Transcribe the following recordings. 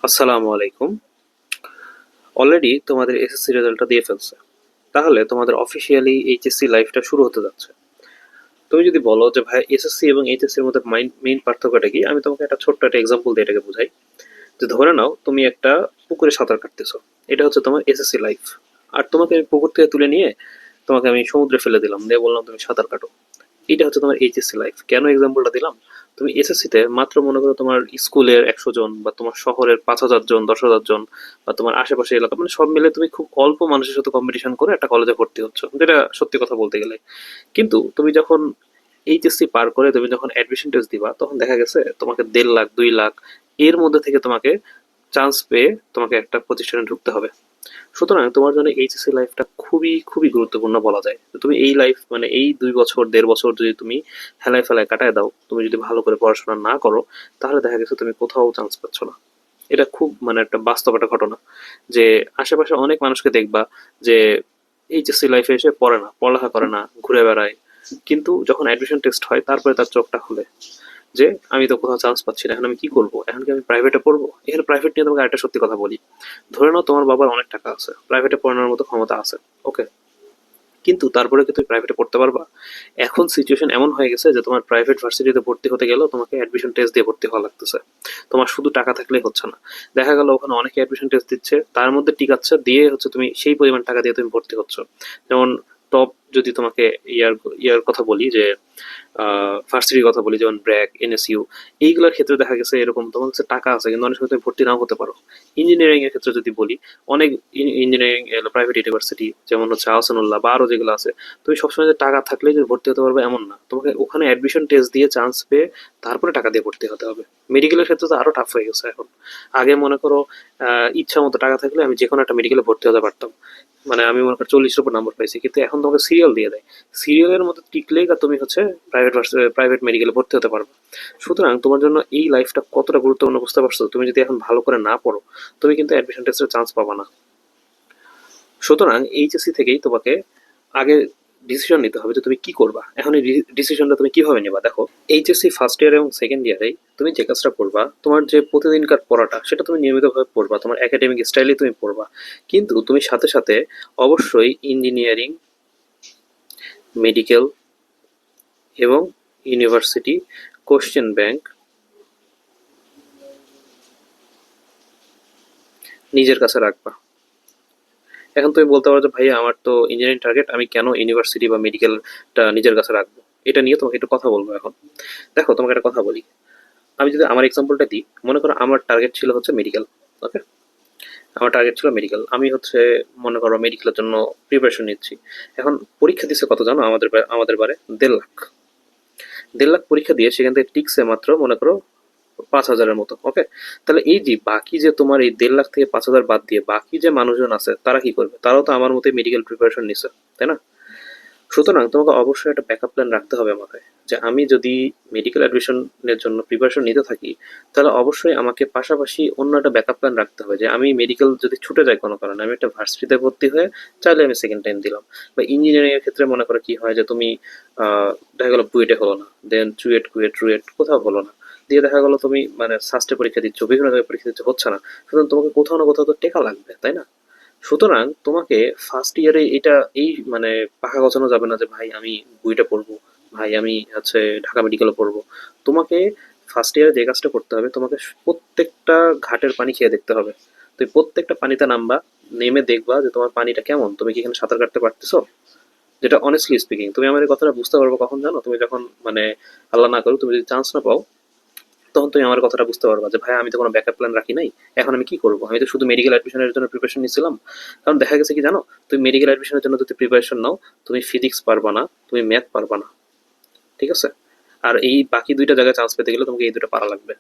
আসসালামু আলাইকুম। অলরেডি তোমাদের এসএসসি রেজাল্টটা দিয়ে ফেলছে। তাহলে তোমাদের অফিসিয়ালি এইচএসসি লাইফটা শুরু হতে যাচ্ছে। তুমি যদি বলো যে ভাই এসএসসি এবং এইচএসসি এর মধ্যে মেইন পার্থক্যটা কি, আমি তোমাকে একটা ছোট্ট একটা এক্সাম্পল দিয়ে এটাকে বুঝাই। যে ধরে নাও তুমি একটা পুকুরে সাঁতার কাটতেছো, এটা হচ্ছে তোমার এসএসসি লাইফ। আর তোমাকে আমি পুকুর থেকে তুলে নিয়ে তোমাকে আমি সমুদ্রে ফেলে দিলাম, দিয়ে বললাম তুমি সাঁতার কাটো। এটা হচ্ছে তোমার এইচএসসি লাইফ। কেন এক্সাম্পলটা দিলাম? তুমি এসএসসিতে মাত্র মনে করো তোমার স্কুলের 100 জন বা তোমার শহরের 5,000 জন, 10,000 জন, বা তোমার আশেপাশে এলাকা, মানে সব মিলে তুমি খুব অল্প মানুষের সাথে কম্পিটিশন করে একটা কলেজে ভর্তি হচ্ছ, যেটা সত্যি কথা বলতে গেলে। কিন্তু তুমি যখন এইচএসসি পার করে তুমি যখন অ্যাডমিশন টেস্ট দিবা, তখন দেখা গেছে তোমাকে 1.5 লাখ 2 লাখ এর মধ্যে থেকে তোমাকে চান্স পেয়ে তোমাকে একটা প্রতিষ্ঠানে ঢুকতে হবে। সুতরাং তোমার জন্য এইচএসসি লাইফটা খুবই খুবই গুরুত্বপূর্ণ বলা যায়। তো তুমি এই লাইফ মানে এই 2 বছর 1.5 বছর যদি তুমি হেলায় ফেলায় কাটায় দাও, তুমি যদি ভালো করে পড়াশোনা না করো, তাহলে দেখা গেছে তুমি কোথাও চান্স পাচ্ছ না। এটা খুব মানে একটা বাস্তব একটা ঘটনা। যে আশেপাশে অনেক মানুষকে দেখবা যে এইচএসসি লাইফে এসে পড়ে না, পড়ালেখা করে না, ঘুরে বেড়ায়। কিন্তু যখন অ্যাডমিশন টেস্ট হয় তারপরে তার চোখটা খুলে যে আমি তো কোথাও চান্স পাচ্ছি না, এখন আমি কি করবো, এখন কি আমি প্রাইভেটে পড়বো? এখানে প্রাইভেট নিয়ে তোমাকে একটা সত্যি কথা বলি। ধরে নাও তোমার বাবার অনেক টাকা আছে, প্রাইভেটে পড়ানোর মতো ক্ষমতা আছে, ওকে, কিন্তু তারপরে কি তুমি প্রাইভেটে পড়তে পারবা? এখন সিচুয়েশন এমন হয়ে গেছে যে তোমার প্রাইভেট ভার্সিটিতে ভর্তি হতে গেলেও তোমাকে অ্যাডমিশন টেস্ট দিয়ে ভর্তি হওয়া লাগতেছে। তোমার শুধু টাকা থাকলেই হচ্ছে না। দেখা গেল ওখানে অনেকে অ্যাডমিশন টেস্ট দিচ্ছে, তার মধ্যে টিকাচ্ছে দিয়ে হচ্ছে তুমি সেই পরিমাণ টাকা দিয়ে তুমি ভর্তি হচ্ছ। যেমন টপ যদি তোমাকে ইয়ার ইয়ার কথা বলি, যে ভার্সিটির কথা বলি, যেমন ব্র্যাক, এনএসইউ, এইগুলোর ক্ষেত্রে দেখা গেছে এরকম তোমার কাছে টাকা আছে কিন্তু অনেক সময় তুমি ভর্তি নাও হতে পারো। ইঞ্জিনিয়ারিং এর ক্ষেত্রে যদি বলি, অনেক ইঞ্জিনিয়ারিং প্রাইভেট ইউনিভার্সিটি যেমন হচ্ছে আহসানুল্লাহ বা আরো যেগুলো আছে, তুমি সবসময় যে টাকা থাকলেই যে ভর্তি হতে পারবে এমন না, তোমাকে ওখানে অ্যাডমিশন টেস্ট দিয়ে চান্স পেয়ে তারপরে টাকা দিয়ে ভর্তি হতে হবে। মেডিকেলের ক্ষেত্রে তো আরো টাফ হয়ে গেছে এখন। আগে মনে করো ইচ্ছা মতো টাকা থাকলে আমি যে কোনো একটা মেডিকেলে ভর্তি হতে পারতাম, মানে আমি মনে করি 40-এর উপর নাম্বার পাইছি, কিন্তু এখন তোমাকে সিরিয়াল দিয়ে দেয়। সিরিয়ালের মধ্যে টিকলেই তুমি হচ্ছে প্রাইভেট মেডিকেলে ভর্তি হতে পারবে। সুতরাং তোমার জন্য এই লাইফটা কতটা গুরুত্বপূর্ণ বুঝতে পারছো? তুমি যদি এখন ভালো করে না পড়ো, তুমি কিন্তু অ্যাডমিশন টেস্টের চান্স পাবা না। সুতরাং এইচএসসি থেকেই তোমাকে আগে ডিসিশন নিতে হবে যে তুমি কি করবা। এখন এই ডিসিশনটা তুমি কিভাবে নেবা? দেখো, এইচএসসি ফার্স্ট ইয়ার এবং সেকেন্ড ইয়ারে তুমি যে কাজটা করবা, তোমার যে প্রতিদিনকার পড়াটা সেটা তুমি নিয়মিতভাবে পড়বা, তোমার একাডেমিক স্টাইলে তুমি পড়বা। কিন্তু তুমি সাথে সাথে অবশ্যই ইঞ্জিনিয়ারিং, মেডিকেল এবং ইউনিভার্সিটি কোশ্চেন ব্যাংক নিজের কাছে রাখবা। এখন তুমি বলতে পারো যে ভাই আমার তো ইঞ্জিনিয়ারিং টার্গেট, আমি কেন ইউনিভার্সিটি বা মেডিকেলটা নিজের কাছে রাখবো? এটা নিয়ে তোমাকে একটু কথা বলবো এখন। দেখো, তোমাকে একটা কথা বলি। আমি যদি আমার এক্সাম্পলটা দিই, মনে করো আমার টার্গেট ছিল হচ্ছে মেডিকেল, ওকে, আমার টার্গেট ছিল মেডিকেল। আমি হচ্ছে মনে করো মেডিকেলের জন্য প্রিপারেশন নিচ্ছি। এখন পরীক্ষা দিচ্ছে কত জানো? আমাদের বারে 1.5 লাখ। 1.5 লাখ পরীক্ষা দিয়ে সেখান থেকে টিকছে মাত্র মনে করো 5,000-এর মতো, ওকে। তাহলে এই যে বাকি যে তোমার এই 1.5 লাখ থেকে 5,000 বাদ দিয়ে বাকি যে মানুষজন আছে তারা কি করবে? তারাও তো আমার মতোই মেডিকেল প্রিপারেশন নিছে, তাই না? সুতরাং তোমাকে অবশ্যই একটা ব্যাকআপ প্ল্যান রাখতে হবে মাথায়, যে আমি যদি মেডিকেল অ্যাডমিশনের জন্য প্রিপারেশন নিতে থাকি, তাহলে অবশ্যই আমাকে পাশাপাশি অন্য একটা ব্যাকআপ প্ল্যান রাখতে হবে, যে আমি মেডিকেল যদি ছুটে যায় কোনো কারণে, আমি একটা ভার্সিটিতে ভর্তি হয়ে চাইলে আমি সেকেন্ড টাইম দিলাম। বা ইঞ্জিনিয়ারিং এর ক্ষেত্রে মনে করো কি হয়, যে তুমি দেখা গেলো বুয়েটে হলো না, দেন চুয়েট, কুয়েট, রুয়েট কোথাও হলো না, দিয়ে দেখা গেলো তুমি মানে সাস্টে পরীক্ষা দিচ্ছ, বিভিন্ন জায়গায় পরীক্ষা দিচ্ছ, হচ্ছে না। সুতরাং তোমাকে কোথাও না কোথাও তো টেকা লাগবে, তাই না? সুতরাং তোমাকে ফার্স্ট ইয়ারে এটা এই মানে পাখা গজানো যাবে না যে ভাই আমি বুয়েটে পড়বো, ভাই আমি হচ্ছে ঢাকা মেডিকেলে পড়বো। তোমাকে ফার্স্ট ইয়ারে যে কাজটা করতে হবে, তোমাকে প্রত্যেকটা ঘাটের পানি খেয়ে দেখতে হবে। তুমি প্রত্যেকটা পানিতে নামবা, নেমে দেখবা যে তোমার পানিটা কেমন, তুমি কি এখানে সাঁতার কাটতে পারতেছো। যেটা অনেস্টলি স্পিকিং, তুমি আমার এই কথাটা বুঝতে পারবো কখন জানো? তুমি যখন মানে আল্লাহ না করো তুমি যদি চান্স না পাও, তখন তুমি আমার কথাটা বুঝতে পারবা যে ভাই আমি তো কোনো ব্যাকআপ প্ল্যান রাখি নাই, এখন আমি কি করবো? আমি তো শুধু মেডিকেল অ্যাডমিশনের জন্য প্রিপারেশন নিয়েছিলাম। কারণ দেখা গেছে কি জানো, তুমি মেডিকেল অ্যাডমিশনের জন্য যদি প্রিপারেশন নাও, তুমি ফিজিক্স পারবা না, তুমি ম্যাথ পারবা না, ঠিক আছে? আর এই বাকি দুইটা জায়গায় চান্স পেতে গেলে তোমাকে এই দুটো পারা লাগবে।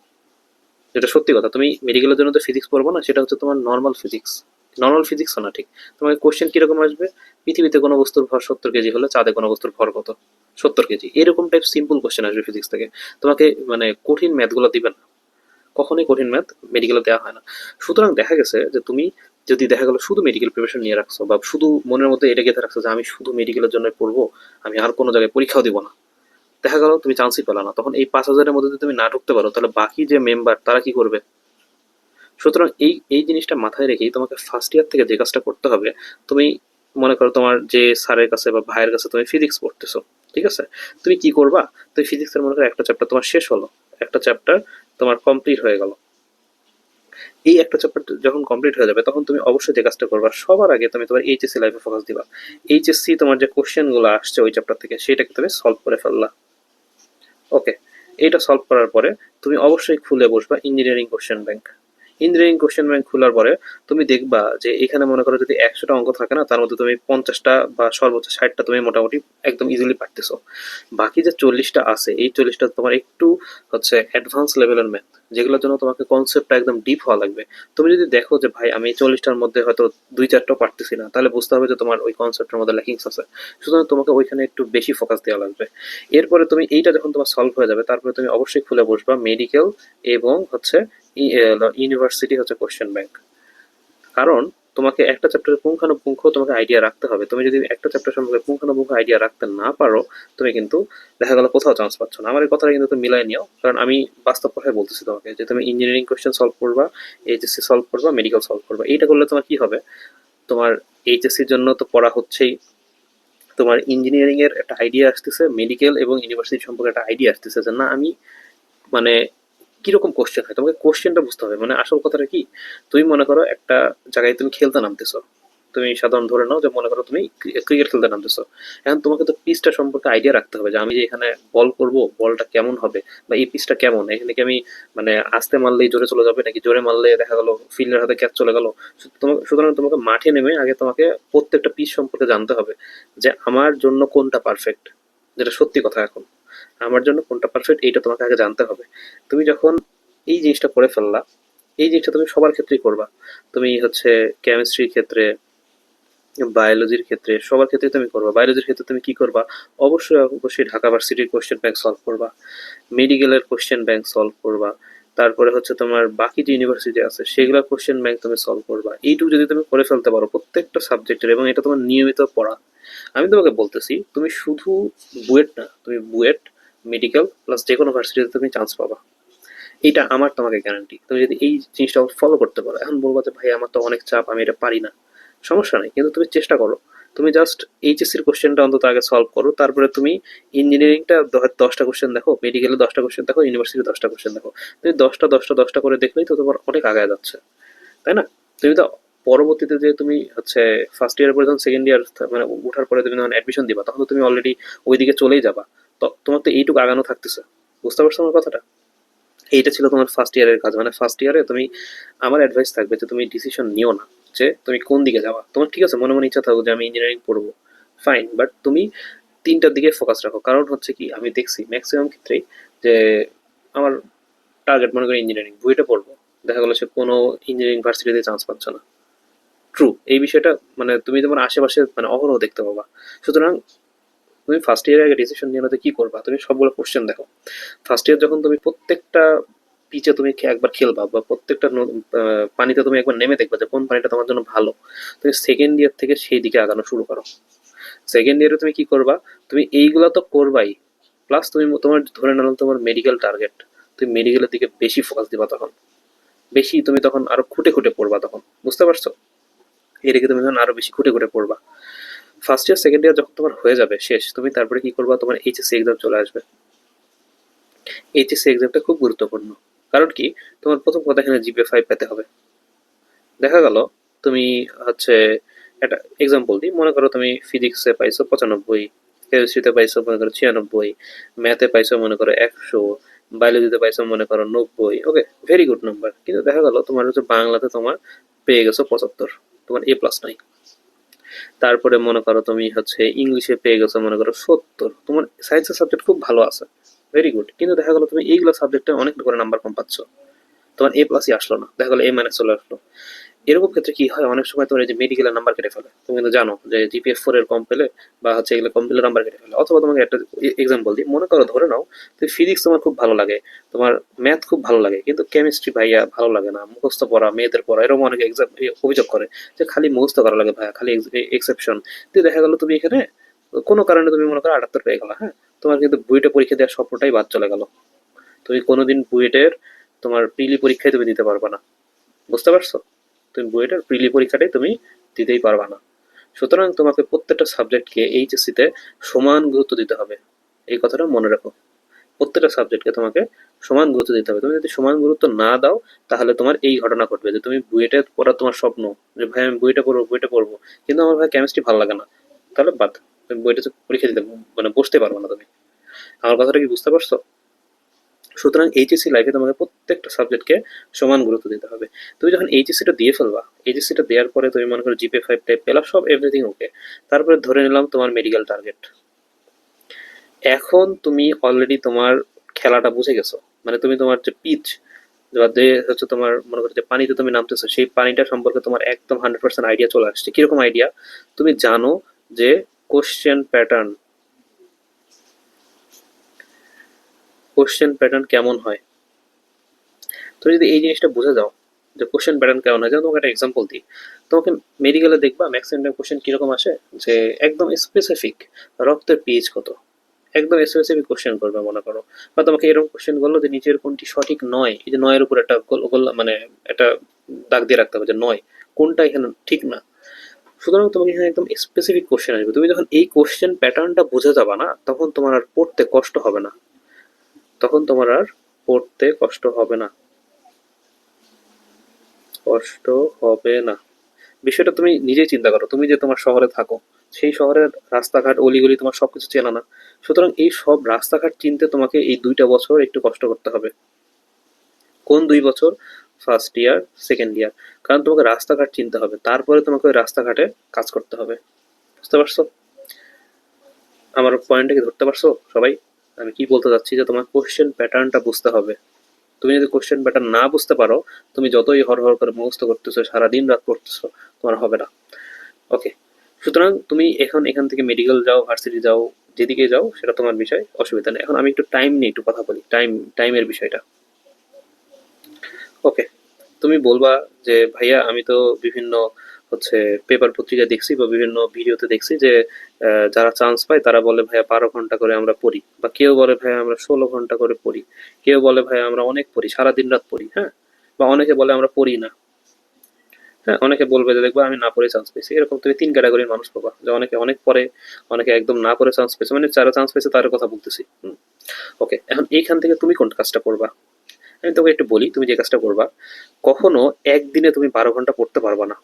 যেটা সত্যি কথা, তুমি মেডিকেলের জন্য তো ফিজিক্স পড়বো না, সেটা হচ্ছে তোমার নর্মাল ফিজিক্স। নর্মাল ফিজিক্স না, ঠিক। তোমাকে কোশ্চেন কিরকম আসবে? পৃথিবীতে কোনো বস্তুর ভর 70 কেজি হলে চাঁদে কোনো বস্তুর ভর কত? 70 কেজি, এরকম টাইপ সিম্পল কোশ্চেন আসবে ফিজিক্স থেকে। তোমাকে মানে কঠিন ম্যাথগুলো দিবে না, কখনোই কঠিন ম্যাথ মেডিকেলে দেওয়া হয় না। সুতরাং দেখা গেছে যে তুমি যদি দেখা গেলো শুধু মেডিকেল প্রিপারেশন নিয়ে রাখছো, বা শুধু মনের মধ্যে এটা গেঁথে রাখছো যে আমি শুধু মেডিকেলের জন্য পড়বো, আমি আর কোনো জায়গায় পরীক্ষাও দিব না, দেখা গেল তুমি চান্সই পেলা না। তখন এই 5,000-এর মধ্যে যদি তুমি না ঢুকতে পারো, তাহলে বাকি যে মেম্বার তারা কি করবে? সুতরাং এই এই জিনিসটা মাথায় রেখেই তোমাকে ফার্স্ট ইয়ার থেকে যে কাজটা করতে হবে, তুমি মনে করো তোমার যে স্যারের কাছে বা ভাইয়ের কাছে তুমি ফিজিক্স পড়তেছো, ঠিক আছে? তুমি কি করবা? তুমি ফিজিক্সের মনে করো একটা চ্যাপ্টার তোমার শেষ হলো, একটা চ্যাপ্টার তোমার কমপ্লিট হয়ে গেল। এই একটা চ্যাপ্টার যখন কমপ্লিট হয়ে যাবে তখন তুমি অবশ্যই যে কাজটা করবা, সবার আগে তুমি তোমার এইচএসসি লাইফে ফোকাস দিবা। এইচএসসি তোমার যে কোশ্চেন গুলো আসছে ওই চ্যাপ্টার থেকে সেটাকে তুমি সলভ করে ফেললা। ওকে, এইটা সলভ করার পরে তুমি অবশ্যই খুলে বসবা engineering question bank. Engineering question bank খোলার পরে তুমি দেখবা যে এখানে মনে করো যদি 100টা অঙ্ক থাকে না, তার মধ্যে তুমি 50টা বা সর্বোচ্চ 60টা তুমি মোটামুটি একদম ইজিলি পারতেছো। বাকি যে 40টা আছে, এই 40টা তোমার একটু হচ্ছে অ্যাডভান্স লেভেলের ম্যাথ, যেগুলোর জন্য তোমাকে কনসেপ্টটা একদম ডিপ হওয়া লাগবে। তুমি যদি দেখো যে ভাই আমি এই 40টার মধ্যে হয়তো 2-4টাও পারতেছি না, তাহলে বুঝতে হবে যে তোমার ওই কনসেপ্টের মধ্যে ল্যাকিংস আছে। সুতরাং তোমাকে ওইখানে একটু বেশি ফোকাস দেওয়া লাগবে। এরপরে তুমি এইটা যখন তোমার সলভ হয়ে যাবে, তারপরে তুমি অবশ্যই খুলে বসবা মেডিকেল এবং হচ্ছে ইউনিভার্সিটি হচ্ছে কোশ্চেন ব্যাংক। কারণ তোমাকে একটা চ্যাপ্টারের পুঙ্খানুপুঙ্খ তোমাকে আইডিয়া রাখতে হবে। তুমি যদি একটা চ্যাপ্টার সম্পর্কে পুঙ্খানুপুঙ্খ আইডিয়া রাখতে না পারো, তুমি কিন্তু দেখা গেল কোথাও চান্স পাচ্ছ না। আমার এই কথাটা কিন্তু তুমি মিলাই নিও, কারণ আমি বাস্তব কথাই বলতেছি তোমাকে যে তুমি ইঞ্জিনিয়ারিং কোশ্চেন সলভ করবা, এইচএসসি সলভ করবা, মেডিকেল সলভ করবা। এইটা করলে তোমার কি হবে? তোমার এইচএসসির জন্য তো পড়া হচ্ছেই, তোমার ইঞ্জিনিয়ারিং এর একটা আইডিয়া আসতেছে, মেডিকেল এবং ইউনিভার্সিটি সম্পর্কে একটা আইডিয়া আসতেছে যে না আমি মানে কিরকম কোশ্চেন হয়, তোমাকে কোশ্চেনটা বুঝতে হবে। মানে আসল কথাটা কি, তুমি মনে করো একটা জায়গায় তুমি খেলতে নামতেছো, তুমি সাধারণ ধরে নাও যে মনে করো তুমি ক্রিকেট খেলতে নামতেছো। এখন তোমাকে তো পিচটা সম্পর্কে আইডিয়া রাখতে হবে যে আমি যে এখানে বল করব, বলটা কেমন হবে, বা এই পিচটা কেমন, এখানে কি আমি মানে আস্তে মারলেই জোরে চলে যাবে, নাকি জোরে মারলে দেখা গেল ফিল্ডের হাতে ক্যাচ চলে গেল। সুতরাং তোমাকে মাঠে নেমে আগে তোমাকে প্রত্যেকটা পিচ সম্পর্কে জানতে হবে যে আমার জন্য কোনটা পারফেক্ট। যেটা সত্যি কথা, এখন আমার জন্য কোনটা পারফেক্ট এইটা তোমাকে আগে জানতে হবে। তুমি যখন এই জিনিসটা করে ফেললা, এই জিনিসটা তুমি সবার ক্ষেত্রেই করবা। তুমি হচ্ছে কেমিস্ট্রির ক্ষেত্রে, বায়োলজির ক্ষেত্রে, সবার ক্ষেত্রে তুমি করবা। বায়োলজির ক্ষেত্রে তুমি কি করবা? অবশ্যই অবশ্যই ঢাকা ভার্সিটির কোশ্চেন ব্যাংক সলভ করবা, মেডিকেলের কোশ্চেন ব্যাংক সলভ করবা, তারপরে হচ্ছে তোমার বাকি যে ইউনিভার্সিটি আছে সেগুলোর কোশ্চেন ব্যাংক তুমি সলভ করবা। এইটুকু যদি তুমি করে ফেলতে পারো প্রত্যেকটা সাবজেক্টের, এবং এটা তোমার নিয়মিত পড়া, আমি তোমাকে বলতেছি তুমি শুধু বুয়েট না, তুমি বুয়েট, মেডিকেল প্লাস যে কোনো ভার্সিটিতে তুমি চান্স পাবা। এটা আমার তোমাকে গ্যারান্টি। তুমি যদি এই জিনিসটা ফলো করতে পারো, এখন বলবো যে ভাই আমার তো অনেক চাপ, আমি এটা পারি না, সমস্যা নেই, কিন্তু তুমি চেষ্টা করো। তুমি জাস্ট এইচএসসির কোশ্চেনটা অন্তত আগে সলভ করো, তারপরে তুমি ইঞ্জিনিয়ারিংটা 10টা কোশ্চেন দেখো, মেডিকেলে 10টা কোশ্চেন দেখো, ইউনিভার্সিটি 10টা কোশ্চেন দেখো। তুমি 10টা করে দেখলেই তো তোমার অনেক আগায় যাচ্ছে, তাই না? তুমি তো পরবর্তীতে যে তুমি হচ্ছে ফার্স্ট ইয়ারের পরে যখন সেকেন্ড ইয়ার মানে উঠার পরে তুমি যখন অ্যাডমিশন দিবা, তখন তো তুমি অলরেডি ওইদিকে চলেই যাবা। তো তোমার তো এইটুকু আগানো থাকতেছে। বুঝতে পারছো আমার কথাটা? এইটা ছিল তোমার ফার্স্ট ইয়ারের কাজ। মানে ফার্স্ট ইয়ারে তুমি, আমার অ্যাডভাইস থাকবে যে তুমি ডিসিশন নিও না যে তুমি কোন দিকে যাওয়া। তোমার ঠিক আছে মনে মনে ইচ্ছা থাকবে যে আমি ইঞ্জিনিয়ারিং পড়বো, ফাইন, বাট তুমি তিনটার দিকে ফোকাস রাখো। কারণ হচ্ছে কি, আমি দেখছি ম্যাক্সিমাম ক্ষেত্রেই যে আমার টার্গেট মনে করি ইঞ্জিনিয়ারিং, বুয়েটে পড়বো, দেখা গেলো সে কোনো ইঞ্জিনিয়ারিং ভার্সিটিতে চান্স পাচ্ছে না। ট্রু, এই বিষয়টা মানে তুমি তোমার আশেপাশে মানে অহরহ দেখতে পাবা। সুতরাং তুমি ফার্স্ট ইয়ারে আগে ডিসিশন নিয়ে কি করবা, তুমি সবগুলো কোশ্চেন দেখো। ফার্স্ট ইয়ার যখন তুমি প্রত্যেকটা পিচে তুমি একবার খেলবা, বা প্রত্যেকটা পানিতে তুমি একবার নেমে দেখবা যে কোন পানিটা তোমার জন্য ভালো, তুমি সেকেন্ড ইয়ার থেকে সেই দিকে আগানো শুরু করো। সেকেন্ড ইয়ারে তুমি কি করবা? তুমি এইগুলা তো করবাই, প্লাস তুমি তোমার ধরে নিলাম তোমার মেডিকেল টার্গেট, তুমি মেডিকেলের দিকে বেশি ফোকাস দিবা তখন। বেশি তুমি তখন আরো খুঁটে খুঁটে পড়বা তখন, বুঝতে পারছো? এদিকে তুমি তখন আরো বেশি খুঁটে খুঁটে পড়বা। ফার্স্ট ইয়ার সেকেন্ড ইয়ার যখন তোমার হয়ে যাবে শেষ, তুমি তারপরে কি করবা? তোমার এইচএসসি এক্সাম চলে আসবে। এইচএসসি এক্সামটা খুব গুরুত্বপূর্ণ। কারণ কি, তোমার প্রথম কথা এখানে জিপিএ 5 পেতে হবে। দেখা গেল তুমি হচ্ছে একটা এক্সাম্পল দিই, মনে করো তুমি ফিজিক্সে পাইছো 95, কেমিস্ট্রিতে পাইছো মনে করো 96, ম্যাথে পাইছো মনে করো 100, বায়োলজিতে পাইছো মনে করো 90। ওকে, ভেরি গুড নাম্বার। কিন্তু দেখা গেল তোমার হচ্ছে বাংলাতে তোমার পেয়ে গেছো 75, তোমার A+ নাই। তারপরে মনে করো তুমি হচ্ছে ইংলিশে পেয়ে গেছো মনে করো 70, তোমার সায়েন্সের সাবজেক্ট খুব ভালো আছে, ভেরি গুড। কিন্তু দেখা গেলো তুমি এইগুলো সাবজেক্টে অনেক করে নাম্বার কম পাচ্ছ, তোমার A+ই আসলো না, দেখা গেলো A- চলে আসলো। এরকম ক্ষেত্রে কি হয়, অনেক সময় তোমার এই যে মেডিকেলের নাম্বার কেটে ফেলে। তুমি কিন্তু জানো যে জিপিএফ 4 এর কম পেলে বা হচ্ছে এগুলো কম পেলে নাম্বার কেটে ফেলে। অথবা তোমাকে একটা এক্সাম্পল দিই, মনে করো ধরে নাও তুমি ফিজিক্স তোমার খুব ভালো লাগে, তোমার ম্যাথ খুব ভালো লাগে, কিন্তু কেমিস্ট্রি ভাইয়া ভালো লাগে না, মুখস্থ পড়া, মেয়েদের পড়া, এরকম অনেকে এক্সাম অভিযোগ করে যে খালি মুখস্থ করা লাগে ভাইয়া, খালি এক্সেপশন। তো দেখা গেলো তুমি এখানে কোনো কারণে তুমি মনে করো 78 পেয়ে গেলা, হ্যাঁ, তোমার কিন্তু বুয়েটে পরীক্ষা দেওয়ার স্বপ্নটাই বাদ চলে গেল। তুমি কোনোদিন বুয়েটের তোমার প্রিলি পরীক্ষায় তুমি দিতে পারবে না। বুঝতে পারছো? তুমি বুয়েটের প্রিলি পরীক্ষাটাই তুমি দিতেই পারবা না। সুতরাং তোমাকে প্রত্যেকটা সাবজেক্টকে এইচএসসিতে সমান গুরুত্ব দিতে হবে। এই কথাটা মনে রাখো। প্রত্যেকটা সাবজেক্টকে তোমাকে সমান গুরুত্ব দিতে হবে। তুমি যদি সমান গুরুত্ব না দাও, তাহলে তোমার এই ঘটনা ঘটবে যে তুমি বুয়েটে পড়া তোমার স্বপ্ন, যে ভাই আমি বুয়েটে পড়বো, কিন্তু আমার ভাই কেমিস্ট্রি ভালো লাগে না। তাহলে বাদ, তুমি বুয়েটে পরীক্ষা দিতে মানে বসতে পারবে না তুমি। আমার কথাটা কি বুঝতে পারছো? সুতরাং এইচএসসি লাইফে তোমাকে প্রত্যেকটা সাবজেক্টকে সমান গুরুত্ব দিতে হবে। তুমি যখন এইচএসসিটা দিয়ে ফেলবা, এইচএসসিটা দেওয়ার পরে তুমি মনে করো জিপে 5 টাইপ পেলা, সব এভরিথিং ওকে। তারপরে ধরে নিলাম তোমার মেডিকেল টার্গেট। এখন তুমি অলরেডি তোমার খেলাটা বুঝে গেছো। মানে তুমি তোমার যে পিচ বা যে হচ্ছে তোমার মনে করো যে পানিতে তুমি নামতেছো, সেই পানিটা সম্পর্কে তোমার একদম 100% আইডিয়া চলে আসছে। কিরকম আইডিয়া? তুমি জানো যে কোশ্চেন প্যাটার্ন কেমন হয়। তুমি যদি এই জিনিসটা বুঝে যাও যে কোশ্চেন প্যাটার্ন কেমন হয়, যেমন তোমাকে একটা এক্সাম্পল দিই। তোমাকে মেডিকেলে দেখবা ম্যাক্সিমাম কোশ্চেন কিরকম আসে, যে একদম স্পেসিফিক, রক্তের পিএইচ কত, একদম স্পেসিফিক কোশ্চেন করবে মনে করো। বা তোমাকে এরকম কোশ্চেন করলো যে নিচের কোনটি সঠিক নয়, এই যে নয়ের উপর একটা মানে একটা দাগ দিয়ে রাখতে হবে যে নয় কোনটা এখানে ঠিক না। সুতরাং তোমাকে এখানে একদম স্পেসিফিক কোশ্চেন আসবে। তুমি যখন এই কোশ্চেন প্যাটার্নটা বুঝে যাবা না, তখন তোমার আর পড়তে কষ্ট হবে না। তখন তোমার আর পড়তে কষ্ট হবে না। কষ্ট হবে না। বিষয়টা তুমি নিজেই চিন্তা করো। তুমি যে তোমার শহরে থাকো, সেই শহরের রাস্তাঘাট অলিগলি তোমার সবকিছু চেনা না। সুতরাং এই সব রাস্তাঘাট চিনতে তোমাকে এই 2টা বছর একটু কষ্ট করতে হবে। কোন 2 বছর? First year, second year. কারণ তোমাকে রাস্তাঘাট চিনতে হবে, তারপরে তোমাকে ওই রাস্তাঘাটে কাজ করতে হবে। বুঝতে পারছো? আমার পয়েন্টটা কি ধরতে পারছো সবাই? আমি কি বলতে চাচ্ছি, যে তোমার কোশ্চেন প্যাটার্নটা বুঝতে হবে। তুমি যদি কোশ্চেন প্যাটার্ন না বুঝতে পারো, তুমি যতই হর হর করে মুখস্থ করতেছো, সারাদিন রাত পড়তেছো, তোমার হবে না। ওকে। সুতরাং তুমি এখন এখান থেকে মেডিকেল যাও, ভার্সিটি যাও, যেদিকে যাও সেটা তোমার বিষয়, অসুবিধা নেই। এখন আমি একটু টাইম নিয়ে একটু কথা বলি, টাইমের বিষয়টা। ওকে। তুমি বলবা যে ভাইয়া আমি তো বিভিন্ন হচ্ছে পেপার পত্রিকা দেখছি বা বিভিন্ন ভিডিওতে দেখছি যে যারা চান্স পায় তারা বলে ভাইয়া 12 ঘন্টা করে আমরা পড়ি, বা কেউ বলে ভাইয়া আমরা 16 ঘন্টা করে পড়ি, কেউ বলে ভাইয়া আমরা অনেক পড়ি, সারাদিন রাত পড়ি, হ্যাঁ, বা অনেকে বলে আমরা পড়ি না। হ্যাঁ, অনেকে বলবে যে দেখবো আমি না পড়ে চান্স পেয়েছি। এরকম তুমি 3 ক্যাটাগরির মানুষ পাবা, যে অনেকে অনেক পড়ে, অনেকে একদম না পড়ে চান্স পেয়েছে। মানে যারা চান্স পেয়েছে তাদের কথা বলতেছি। ওকে, এখন এইখান থেকে তুমি কোন কাজটা করবা? আমি তোকে একটু বলি তুমি যে কাজটা করবা। কখনো একদিনে তুমি 12 ঘন্টা পড়তে পারবা না।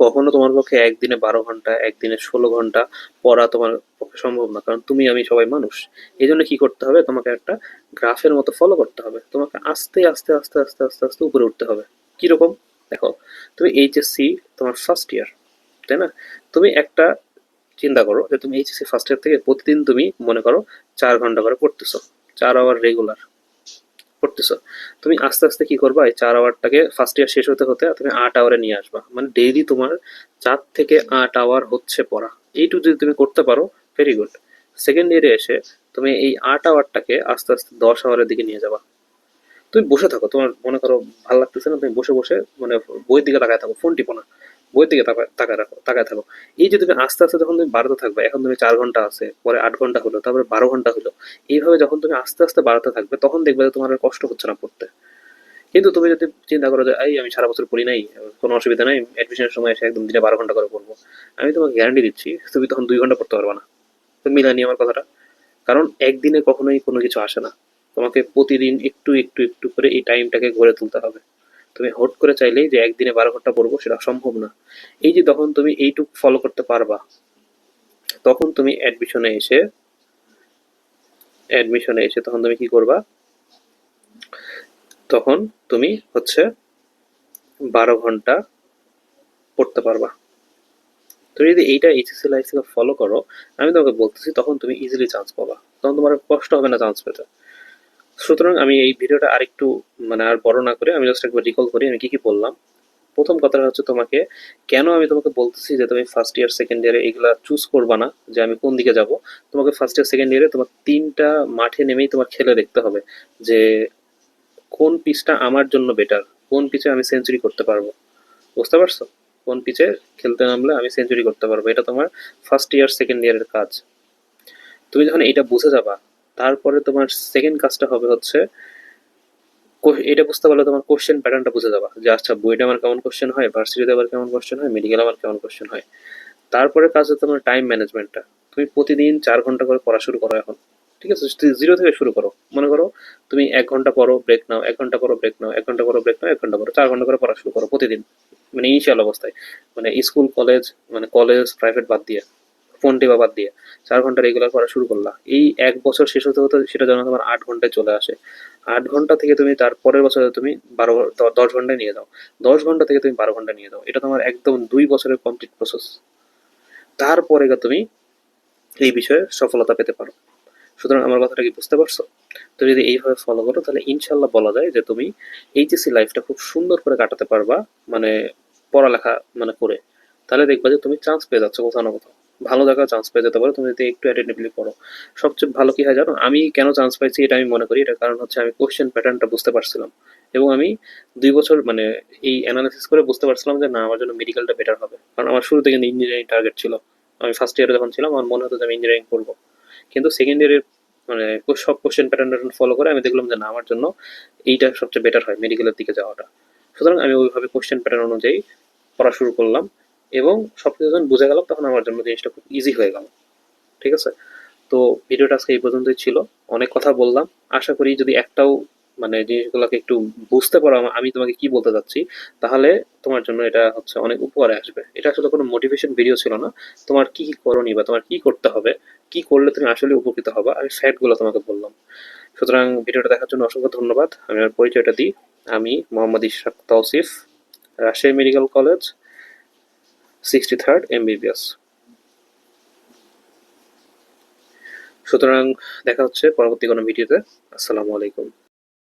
কখনো তোমার পক্ষে একদিনে 12 ঘন্টা, একদিনে 16 ঘন্টা পড়া তোমার পক্ষে সম্ভব না, কারণ তুমি আমি সবাই মানুষ। এই জন্য কি করতে হবে, তোমাকে একটা গ্রাফের মতো ফলো করতে হবে। তোমাকে আস্তে আস্তে আস্তে আস্তে আস্তে আস্তে উপরে উঠতে হবে। কিরকম? দেখো, তুমি এইচএসসি তোমার ফার্স্ট ইয়ার, তাই না? তুমি একটা চিন্তা করো যে তুমি এইচএসসি ফার্স্ট ইয়ার থেকে প্রতিদিন তুমি মনে করো 4 ঘন্টা করে পড়তেছো, 4 আওয়ার রেগুলার পড়তেছো। তুমি আস্তে আস্তে কি করবা, এই 4 আওয়ারটাকে ফার্স্ট ইয়ার শেষ হতে হতে তুমি 8 আওয়ারে নিয়ে আসবা। মানে ডেইলি তোমার 4 থেকে 8 আওয়ার হচ্ছে পড়া। এইটুকু যদি তুমি করতে পারো, ভেরি গুড। সেকেন্ড ইয়ারে এসে তুমি এই 8 আওয়ারটাকে আস্তে আস্তে 10 আওয়ারের দিকে নিয়ে যাবা। তুমি বসে থাকো, তোমার মনে করো ভালো লাগতেছে না, তুমি বসে বসে মানে বইয়ের দিকে তাকায় থাকো, ফোন টিপো না, বইয়ের দিকে তাকায় থাকো। এই যে তুমি আস্তে আস্তে যখন তুমি বাড়াতে থাকবে, এখন তুমি 4 ঘন্টা আছে, পরে 8 ঘন্টা হলো, তারপরে 12 ঘন্টা হলো, এইভাবে যখন তুমি আস্তে আস্তে বাড়াতে থাকবে, তখন দেখবে যে তোমার আর কষ্ট হচ্ছে না পড়তে। কিন্তু তুমি যদি চিন্তা করো যে এই আমি সারা বছর পড়ি নাই, কোনো অসুবিধা নাই, অ্যাডমিশনের সময় এসে একদম দিনে 12 ঘন্টা করে পড়বো, আমি তোমাকে গ্যারান্টি দিচ্ছি তুমি তখন 2 ঘন্টা পড়তে পারবে না। তুমি মিলানি আমার কথাটা। কারণ একদিনে কখনোই কোনো কিছু আসে না। তোমাকে প্রতিদিন একটু একটু একটু করে এই টাইমটাকে গড়ে তুলতে হবে। তুমি হুট করে চাইলেই যে একদিনে 12 ঘন্টা পড়বো, সেটা সম্ভব না। এই যে তখন তুমি এইটুকু ফলো করতে পারবা, তখন তুমি অ্যাডমিশনে এসে তখন তুমি কি করবা, তখন তুমি হচ্ছে 12 ঘন্টা পড়তে পারবা। তুমি যদি এইটা এইচএসসি লাইফ থেকে ফলো করো, আমি তোমাকে বলতেছি তখন তুমি ইজিলি চান্স পাবা, তখন তোমার কষ্ট হবে না চান্স পেতে। সুতরাং আমি এই ভিডিওটা আরেকটু মানে আর বড় না করে আমি জাস্ট একবার রিকল করি আমি কি কি বললাম। প্রথম কথাটা হচ্ছে তোমাকে, কেন আমি তোমাকে বলতেছি যে তুমি ফার্স্ট ইয়ার সেকেন্ড ইয়ারে এগুলা চুজ করবা না, যে আমি কোন দিকে যাব। তোমাকে ফার্স্ট ইয়ার সেকেন্ড ইয়ারে তোমার 3টা মাঠে নেমেই তোমার খেলে দেখতে হবে যে কোন পিচটা আমার জন্য বেটার, কোন পিচে আমি সেঞ্চুরি করতে পারবো। বুঝতে পারছো? কোন পিচে খেলতে নামলে আমি সেঞ্চুরি করতে পারবো, এটা তোমার ফার্স্ট ইয়ার সেকেন্ড ইয়ারের কাজ। তুমি যখন এটা বুঝে যাবা, তারপরে তোমার সেকেন্ড কাজটা হবে হচ্ছে এটা বুঝতে পারলে তোমার কোশ্চেন প্যাটার্নটা বুঝে যাবা যে আচ্ছা বইটা আমার কেমন কোশ্চেন হয়, ভার্সিটিতে আবার কেমন কোশ্চেন হয়, মেডিকেল আমার কেমন কোশ্চেন হয়। তারপরে কাজ হচ্ছে তোমার টাইম ম্যানেজমেন্টটা। তুমি প্রতিদিন 4 ঘন্টা করে পড়া শুরু করো এখন। ঠিক আছে, জিরো থেকে শুরু করো। মনে করো তুমি 1 ঘন্টা পড়ো, ব্রেক নাও, 1 ঘন্টা পড়ো, ব্রেক নাও, 1 ঘন্টা পড়ো, ব্রেক নাও, 1 ঘন্টা পড়ো, 4 ঘন্টা করে পড়া শুরু করো প্রতিদিন। মানে ইনিশিয়াল অবস্থায়, মানে স্কুল কলেজ, মানে কলেজ প্রাইভেট বাদ দিয়ে, ফোন টেপা বাদ দিয়ে 4 ঘন্টা রেগুলার পড়া শুরু করলা। এই 1 বছর শেষ হতে হতে সেটা যেন তোমার 8 ঘন্টায় চলে আসে। 8 ঘন্টা থেকে তুমি তার পরের বছরে তুমি 10 ঘন্টায় নিয়ে যাও। 10 ঘন্টা থেকে তুমি 12 ঘন্টা নিয়ে যাও। এটা তোমার একদম 2 বছরের কমপ্লিট প্রসেস। তারপরে তুমি এই বিষয়ে সফলতা পেতে পারো। সুতরাং আমার কথাটা কি বুঝতে পারছো? তো যদি এইভাবে ফলো করো তাহলে ইনশাল্লাহ বলা যায় যে তুমি এইচএসসি লাইফটা খুব সুন্দর করে কাটাতে পারবা, মানে পড়ালেখা মানে করে। তাহলে দেখবা যে তুমি চান্স পেয়ে যাচ্ছ কোথাও না কোথাও, ভালো জায়গায় চান্স পেয়ে যেতে পারো তুমি যদি একটু অ্যাটেন্টিভলি পড়ো। সবচেয়ে ভালো কি হয় জানো, আমি কেন চান্স পাইছি এটা আমি মনে করি, এটার কারণ হচ্ছে আমি কোশ্চেন প্যাটার্নটা বুঝতে পারছিলাম। এবং আমি 2 বছর মানে এই অ্যানালাইসিস করে বুঝতে পারছিলাম যে না, আমার জন্য মেডিকেলটা বেটার হবে, কারণ আমার শুরু থেকে ইঞ্জিনিয়ারিং টার্গেট ছিল। আমি ফার্স্ট ইয়ারে যখন ছিলাম আমার মনে হতো যে আমি ইঞ্জিনিয়ারিং করবো, কিন্তু সেকেন্ড ইয়ারের মানে সব কোশ্চেন প্যাটার্ন ফলো করে আমি দেখলাম যে না, আমার জন্য এইটা সবচেয়ে বেটার হয়, মেডিকেলের দিকে যাওয়াটা। সুতরাং আমি ওইভাবে কোশ্চেন প্যাটার্ন অনুযায়ী পড়া শুরু করলাম, এবং সবকিছু যখন বুঝে গেলাম তখন আমার জন্য জিনিসটা খুব ইজি হয়ে গেল। ঠিক আছে? তো ভিডিওটা আজকে এই পর্যন্তই ছিল। অনেক কথা বললাম। আশা করি যদি একটাও মানে জিনিসগুলোকে একটু বুঝতে পারো আমি তোমাকে কি বলতে চাচ্ছি, তাহলে তোমার জন্য এটা হচ্ছে অনেক উপকারে আসবে। এটা আসলে কোনো মোটিভেশন ভিডিও ছিল না। তোমার কি কি করণীয় বা তোমার কি করতে হবে, কি করলে তুমি আসলে উপকৃত হবা, আমি ফ্যাক্ট গুলো তোমাকে বললাম। সুতরাং ভিডিওটা দেখার জন্য অসংখ্য ধন্যবাদ। আমি আমার পরিচয়টা দিই। আমি Mohammad Ishraq Tausif, Rajshahi medical college, 63rd MBBS। সুতরাং দেখা হচ্ছে পরবর্তী কোনো ভিডিওতে। আসসালামু আলাইকুম।